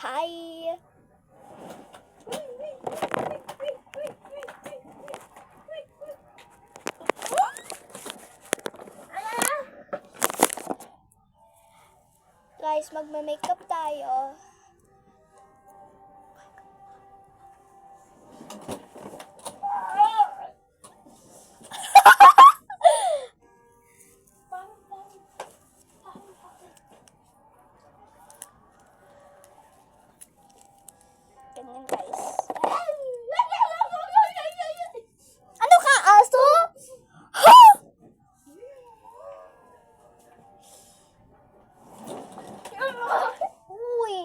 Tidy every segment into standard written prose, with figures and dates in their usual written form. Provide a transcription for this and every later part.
Hi! Guys, magme-makeup tayo. Ganyan, guys. Ano ka, aso? Ha? Uy.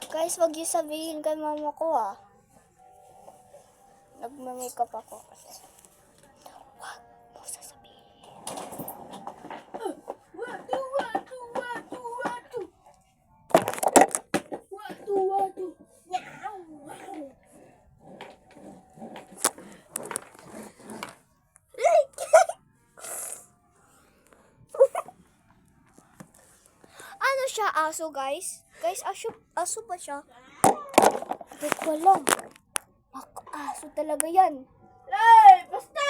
Guys, wag yung sabihin kay mama ko, Nagme-makeup ako kasi. Wag mo sasabihin. Ano siya, aso, guys? Guys, aso ba siya? Hindi ko alam. Aso talaga yan. Hey, basta!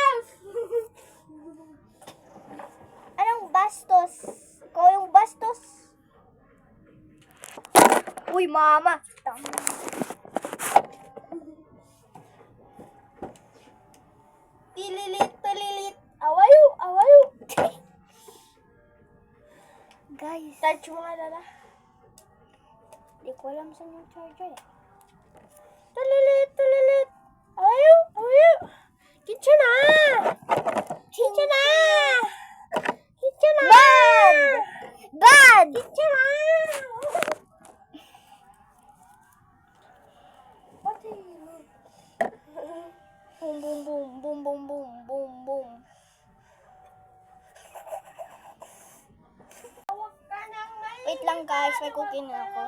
Anong bastos? Ikaw yung bastos? Uy, mama! Tililit. Awayo. Guys, Touch mo nga na. hindi ko alam saan yung charger. Tililit. Awayo. Kitchen na! Bad! Kitchen na! Boom. Wait lang, guys, may cooking na ako.